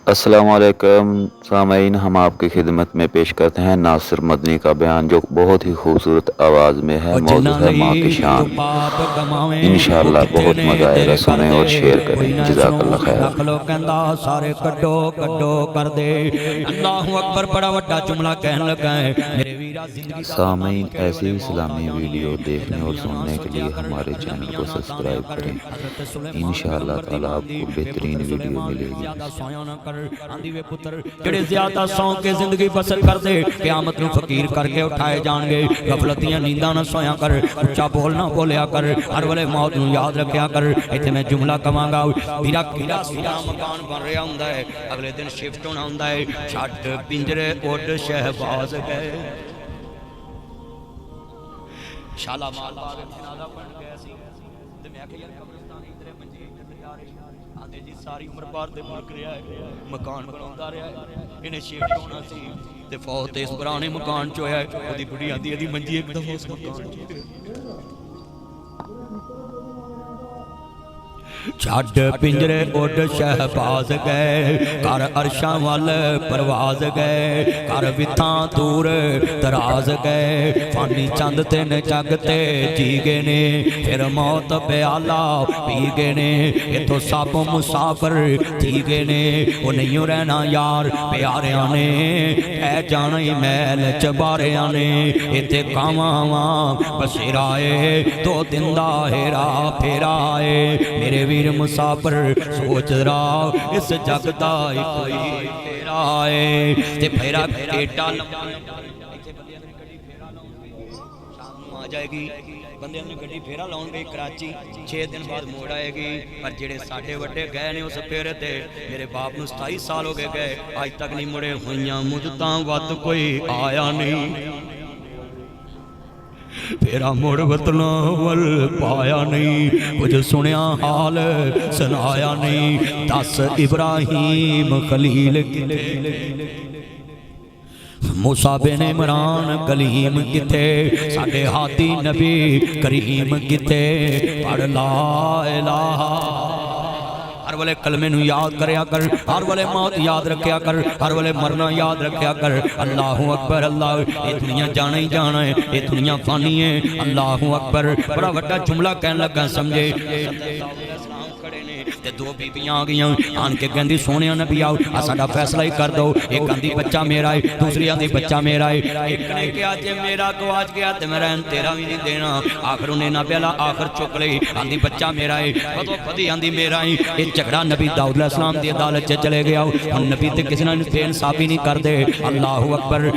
السلام علیکم سامعین، ہم آپ کی خدمت میں پیش کرتے ہیں ناصر مدنی کا بیان جو بہت ہی خوبصورت آواز میں ہے۔ موضوع ہے ماں کی شان۔ انشاءاللہ بہت مزہ آئے گا، سنیں اور شیئر کریں۔ جزاک اللہ خیر۔ رکھ لو کہندا سارے کڈو کڈو کر دے۔ اللہ اکبر بڑا وڈا جملہ کہن لگا ہے میرے ویرا زندگی دا سامعین، ایسی اسلامی ویڈیو دیکھنے اور سننے کے لیے ہمارے چینل کو سبسکرائب کریں۔ انشاءاللہ تعالی آپ کو بہترین ویڈیو ملے گی۔ جڑے زیادہ سو کے زندگی بسر کر دے قیامت نو فقیر کر کے اٹھائے جان گے۔ غفلتیاں نینداں نہ سویا کر، اچھا بولنا بولیا کر، ہر ویلے موت نو یاد رکھیا کر۔ ایتھے میں جملہ کہاں گا، میرا کیڑا سونا مکان بن رہا ہوندا ہے، اگلے دن شفٹ ہونا ہوندا ہے۔ چھٹ پنجرے اڈ شہباز گئے، شالامار باغ جنازہ بن گیا سی تے میں کہ یار قبرستان ادھر منجی ادھر جا رہی آندے جی ساری عمر بار تے ملک رہا ہے، مکان بناوندا رہا ہے، انہیں شفٹ ہونا سی تے فوت اس پرانے مکان چ ہویا ہے۔ اودی بڑی آندی دی منجی ایک دفعہ اس مکان چ چھڈ پنجرے اڈ شہباز گئے، کر عرشاں وال پرواز گئے، کر وتھاں دور دراز گئے۔ فانی چند تین جگ تے جی گئے نے، پھر موت پیالہ پی گئے نے۔ اتھوں سب مسافر تھی گئے نے، وہ نہیں رہنا یار پیاریاں نے، اے جانے میل چباریاں نے۔ اتھے کاماں بسیرائے دو دن دا ہیرا پھیرائے، میرے ویر مسافر سوچ رہا اس جگ دا کوئی پھیرا ہے تے پھیرا ایڈا لمبا شام آ جائے گی، بندے نے گڈی پھیرا لاؤن گئی کراچی، 6 دن بعد موڑ آئے گی۔ پر جڑے ساڈے وڈے گئے نے اس پھیرے تے، میرے باپ نو 27 سال ہو گئے اج تک نہیں مڑے ہوئیاں مدتاں ود کوئی آیا نہیں۔ پھیرا مڑ وطن ول پایا نہیں، کچھ سنیا حال سنایا نہیں۔ دس ابراہیم خلیل کتے، موسیٰ بن عمران کلیم کتے، ساڈے ہادی نبی کریم کتے۔ پڑھ لا الہ، ہر والے کلمے نو یاد کریا کر، ہر والے موت یاد رکھیا کر، ہر والے مرنا یاد رکھیا کر۔ اللہ اکبر اللہ، یہ دنیا جانا ہی جانا ہے، یہ دنیا فانی ہے۔ اللہ اکبر بڑا وڈا جملہ کہن لگا سمجھے۔ تے دو بیبیاں آ گئیاں آن کے کہندی سونیا نبی آؤ ساڈا فیصلہ ہی کر دو۔ ایک آندی بچہ میرا ہے، دوسری آندی بچہ میرا ہے۔ ایک نے کہا جے میرا گواچ گیا تے میں رہن تیرا بھی نہیں دینا۔ آخر انہیں نہ پہلا آخر چک لئی، آندی بچہ میرا ہے، خودو خودی آندی میرا ہے۔ یہ جھگڑا نبی داؤد علیہ السلام دی عدالت چ چلے گیا، اور نبی تے کسی نے بے انصافی نہیں کر دے۔ اللہ اکبر،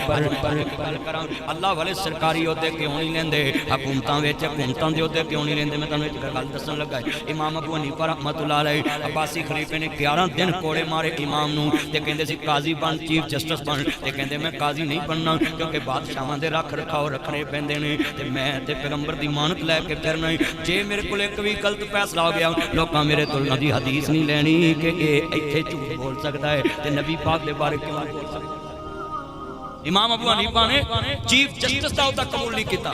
اللہ والے سرکاری عہدے کیوں نہیں لیندے، حکومتاں وچ حکومتاں دے عہدے کیوں نہیں لیندے؟ میں تانوں ایک گل دسن لگا ہے۔ امام ابو حنیفہ رحمۃ اللہ علیہ عباسی خلیفے نے 11 دن کوڑے مارے امام نو تے کہندے سی قاضی بن، چیف جسٹس بن، تے کہندے میں قاضی نہیں بننا کیونکہ بادشاہاں دے رکھ رکھاؤ رکھنے پیندے نے تے میں تے پیغمبر دی مانت لے کے پھرنا ہے۔ جے میرے کول ایک بھی غلط فیصلہ ہو گیا، لوکاں میرے تو اللہ دی حدیث نہیں لینی کہ اے ایتھے جھوٹ بول سکدا ہے تے نبی پاک دے بارے کیوں بول سکدا ہے۔ امام ابو حنیفہ نے چیف جسٹس دا عہدہ قبول نہیں کیتا،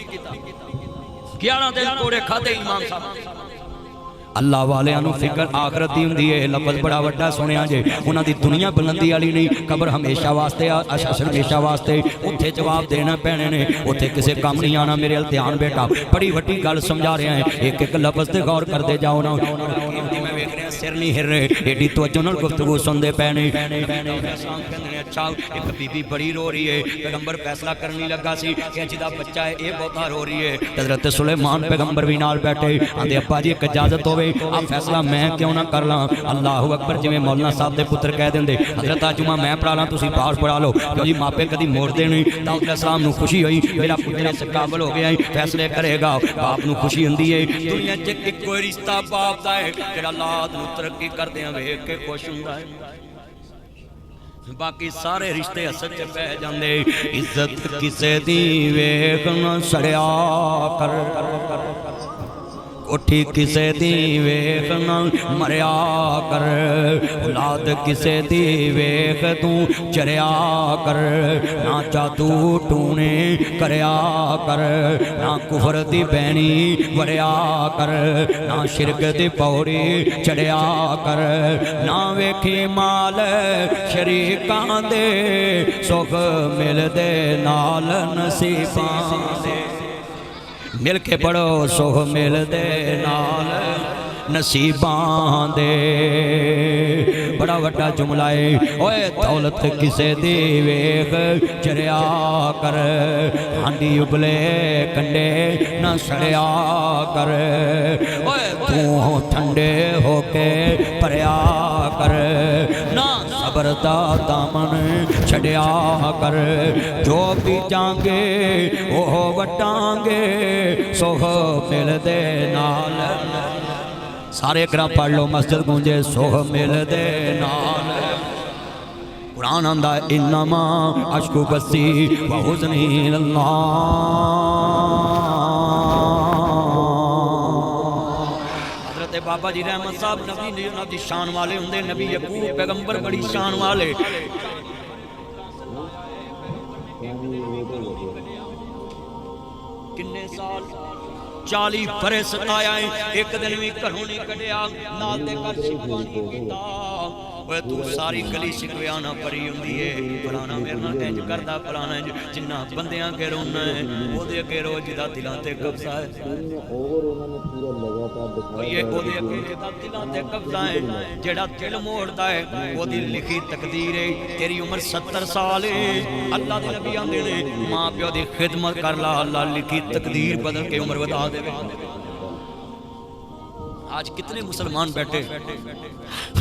11 دن کوڑے کھادے امام صاحب۔ اللہ والے انو فکر آخرت دی ہوندی ہے۔ لفظ بڑا وڈا سنیا جے، انہاں دی دنیا بلندی والی نہیں، قبر ہمیشہ واسطے، اشر ہمیشہ واسطے، اوتھے جواب دینا پینے نے، اوتھے کسے کام نہیں آنا۔ میرے التیان بیٹا بڑی وڈی گل سمجھا رہے ہیں، ایک ایک لفظ تے غور کردے جاؤ نا۔ میں ویکھ رہا سر نہیں ہل رہے، ایڈی توجہ نال گفتگو سنتے پے نے۔ اچھا ایک بی بی بڑی رو رہی ہے، پیغمبر فیصلہ کرنے لگا سی کہ جدا بچہ ہے اے بہتا رو رہی ہے۔ حضرت سلیمان پیغمبر بھی نال بیٹھے، آندے ابا جی ایک اجازت ہوے اب فیصلہ میں کیوں نہ کر لاں؟ اللہ اکبر، جویں مولانا صاحب دے پتر کہہ دیندے حضرت جمعہ میں پڑھا لاں تسی باہر پڑھا لو، کیوں جی ماپے کدی موڑ دے نہیں۔ داؤد علیہ السلام نو خوشی ہوئی میرا پتر اس قابل ہو گیا ہے، فیصلے کرے گا، باپ نو خوشی ہوندی ہے۔ دنیا وچ ایک کوئی رشتہ باپ دا ہے جڑا اولاد نو ترقی کردیاں ویکھ کے خوش ہوندا ہے، باقی سارے رشتے حسد چ پہ جاندے۔ عزت کسے دی ویکھ نہ سڑیا کر، کوٹھی کسے دی ویخ نہ مریا کر اولاد کسے دی ویخ تو چریا کر نہ جادو ٹونے کریا کر نہ کفر دی بینی وریا کر نہ شرک دی پوڑی چڑیا کر نہ ویکھی مال شریکاں دے سکھ مل دے نال نصیباں دے مل کے پڑھو سکھ مل دے نال نصیباں دے بڑا وڈا جملہ ہے اوے دولت کسے دی ویخ چریا کر ہانڈی ابلے کنڈے نہ سڑیا کر اوے تو ٹھنڈے ہو کے پریا کر نہ صبر دا دامن چھڑیا کر جو بھی جانگے وہ وٹانگے سوہ مل دے نال سارے اقرام پڑھ لو مسجد گونجے سوہ مل دے نال قرآن آندہ انما اشکو بسی و حزنی اللہ حضرت بابا جی رحمت صاحب نبی شان والے ہوندے نبی یعقوب پیغمبر بڑی شان والے کنے سال 40 برس آیا ہے ایک دن بھی گھروں نہیں کٹیا نال دے کر شکوا نہیں کیتا اوے تو ساری گلی شکویاں پری ہوندی ہے فلانا میرے نال انج کردا فلانا انج جنہ بندیاں کے رونا ہے او دے اگے روز دا دلاں تے قبضہ ہے اور انہاں نے پورا لگاتار دکھایا یہ او دے اگے دا دلاں تے قبضہ ہے جڑا دل موڑدا ہے او دی لکھی تقدیر ہے تیری عمر 70 سال ہے اللہ دے نبی آندے نے ماں پیو دی خدمت کر لا اللہ لکھی تقدیر بدل کے عمر ودا دے آج کتنے مسلمان بیٹھے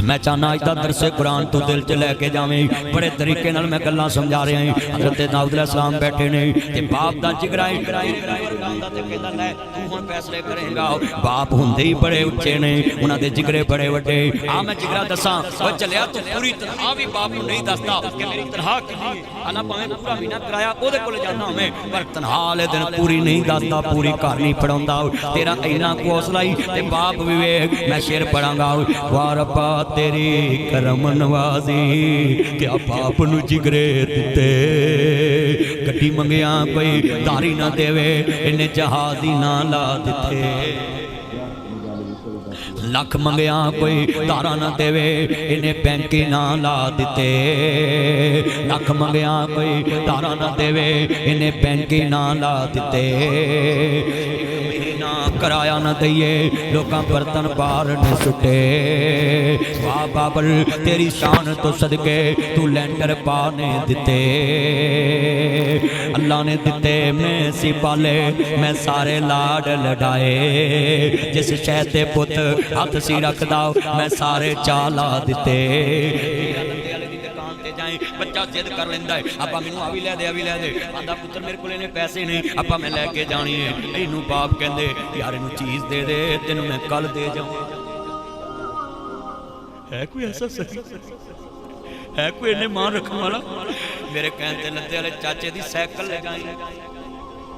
میں چاہنا آج دا درس قرآن تو دل چ لے کے جاویں بڑے طریقے نال میں گلاں سمجھا رہے ہیں حضرت داؤد علیہ السلام بیٹھے نے تے باپ دا جگرا ورگاندا تے کہندا لے تو ہن فیصلے کرے گا باپ ہوندے ہی بڑے اونچے نے انہاں دے جگرے بڑے وڈے آ میں جگرا دساں او چلیا تو پوری تنخواہ بھی باپ نوں نہیں دسدا کہ میری تنخواہ کتنی ہے انا پاویں پورا مہینہ کرایا او دے کول جانا میں پر تنخواہ والے دن پوری نہیں دسدا پوری گھر نہیں پڑھاوندا تیرا اینا کو حوصلہ ہی تے باپ بھی ویکھ میں شعر پڑھاں گا وا ربا تیری کرم نوازی کیا باپ نو جگرے دتے گڈی منگیاں کوئی داری نہ دیوے انہیں جہازی نہ لا دتے لکھ منگیاں کوئی دارا نہ دیوے انہیں بینکی نہ لا دیتے لکھ منگیاں کوئی دارا نہ دیوے انہیں بینکی نہ لا دیتے کرایا نہ دئیے لوکاں برتن بار نے سٹے واہ بابر تیری شان تو صدقے تو لینڈر پانے دیتے اللہ نے دیتے میں سی پالے میں سارے لاڈ لڑائے جس شہد پت ہاتھ سی رکھ داؤ میں سارے چالا دیتے بچہ زد کر لیندہ ہے ابا میں نو آوی لے دے آدھا پتر میرے کو لینے پیسے نہیں ابا میں لے کے جانی ہے اینو باپ کہندے یار اینو چیز دے دے تینوں میں کل دے جاؤں ہے کوئی ایسا صحیح ہے کوئی انہیں مان رکھنے والا میرے کہندے لتے والے چاچے دی سائیکل لے جائیں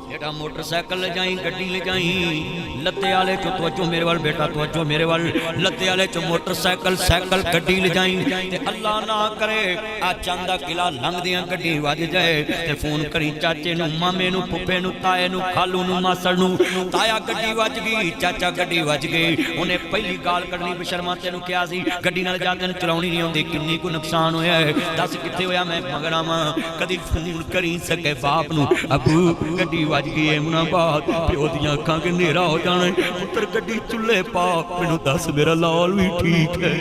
بیٹا موٹر سائیکل لے جائیں گڈی لے جائیں لتے والے چو توجہ میرے وال بیٹا توجہ میرے وال لتے والے چو موٹر سائیکل گڈی لے جائیں تے اللہ نہ کرے آ چاندہ قلعہ لنگ دیاں گڈی وج جائے تے فون کری چاچے نو مامے نو پھپھے نو تائے نو خالو نو ماسڑ نو تایا گڈی وج گئی چاچا گڈی وج گئی انہیں پہلی گال کرنی بشرما تینوں کیا سی گڈی نال جا تینوں چلاونی نہیں ہوندی کنی کو نقصان ہویا ہے دس کتے ہویا میں مگڑا ماں کدی فون کری سکے باپ نو ابو گڈی وج گئی ہے منا بات پیو دیاں کھاں کے نیرا ہو جانا ہے پتر گڈی چلے پا مینوں دس میرا لال بھی ٹھیک ہے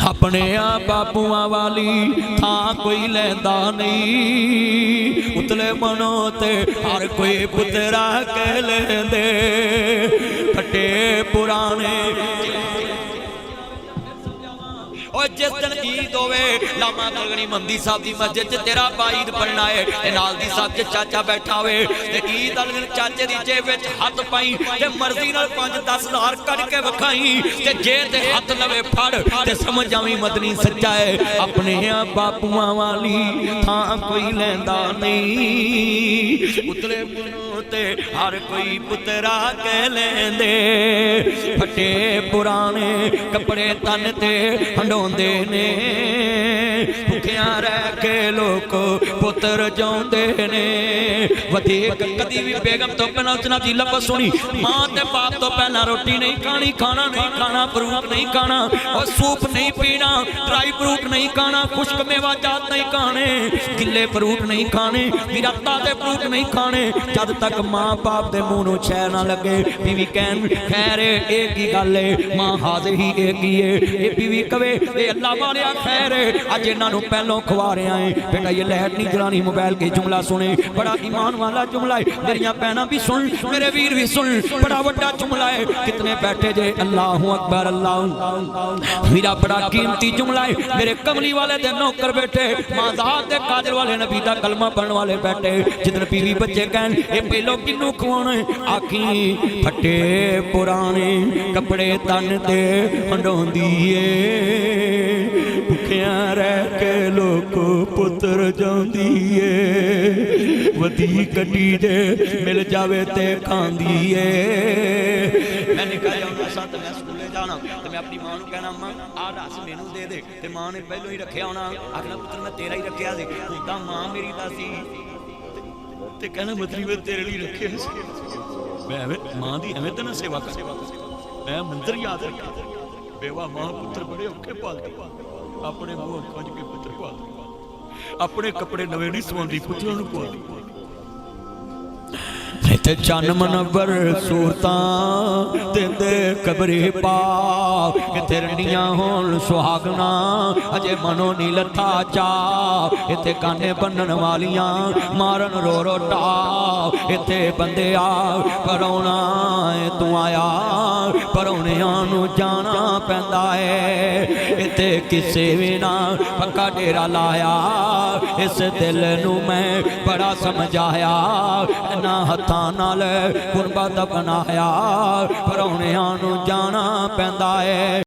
اپنے باپواں والی تھاں کوئی لیندا نہیں اتلے منو تے ہر کوئی پترا کہہ لیندے پھٹے پرانے اور جس دن عید ہوئے لاما گلگنی مندی صاحب دی مسجد چ تیرا با عید پڑھنا ہے تے نال دی صاحب چ چاچا بیٹھا ہوئے تے عید والے دن چاچے دی جیب وچ ہاتھ پائی تے مرضی نال 5-10 ہزار کڈ کے وکھائی تے جے تے ہاتھ لوے پھڑ تے سمجھ آویں مدنی سچا ہے اپنے باپواں والی تھاں کوئی لیندا نہیں اتلے منو उत्ते हर कोई पुत्रा कह लेंदे फटे पुराने कपड़े तन ते हंडोंदे ने भुखियां रह के लोग पुत्र जाउंदे ने वधीक कदी भी बेगम तो पहला उतना दी लफ्ज़ सुनी मां ते बाप तो पहला रोटी नहीं खानी खाना नहीं खाना फ्रूट नहीं खाना और सूप नहीं पीना ड्राई फ्रूट नहीं खाना खुश्क मेवा जात नहीं खाने गिले फ्रूट नहीं खाने विरता दे फ्रूट नहीं खाने जब तक मां बाप दे मुंह नूं छे ना लगे बीवी कहन खैर एक ही गल है मां हाज़िर ही एक ही है ये बीवी कवे ए अल्लाह वालिया खैर अज इन्हां नूं पहलों खवा रहा है बेटा ये लाइट नहीं जलानी मोबाइल के जुमला सुने बड़ा ईमान वाला जुमला है मेरिया भैनां भी सुन मेरे वीर भी सुन बड़ा बड़ा जुमला है कितने बैठे जे अल्लाहु अकबर अल्लाह मेरा बड़ा कीमती जुमला है मेरे कमली वाले दे नौकर बैठे माज़ाद दे कादिर वाले नबी दा कलमा पढ़ने वाले बैठे जिधर बीवी बच्चे कहन ये पहलो किन्नू खवाना आखी फटे पुराने कपड़े तन ते हंडोंदी ए भुखियां रह के लोको पुत्र जांदी ए वधी कटी जे मिल जावे ते खांदी ए मैं निकल जाऊंगा साथ मैं स्कूले जाना ते मैं अपनी मां नूं कहना अम्मा आ रस मैनू दे दे ते मां ने पहलों ही रखिया होना आखना पुत्र मैं तेरा ही रखिया सी हुंदा मां मेरी दा सी ते कहना मतलब तेरे लिए रखे मैं मां दी एवें तो ना सेवा कर मैं मंदिर याद रखा बेवा मां पुत्र बड़े औखे पालती अपने मूंह अखों के पुत्र पालती अपने कपड़े नवे नहीं सवांदी पुत्रों नूं पालती ते चन मनवर सूरतां देंदे कबरे पा किथे रंडियां होण सुहागना अजे मनो नी लथा चा इथे काने बनन वालियां मारन रो रो टा इथे बंदे आ परौना तू आया परौनियां नू जाना पैंदा है इथे किसे भी ना पक्का डेरा लाया इस दिल नू मैं बड़ा समझाया ना हत्थां नाल गुरबत बनाया परौनियां नू जाना पैंदा है।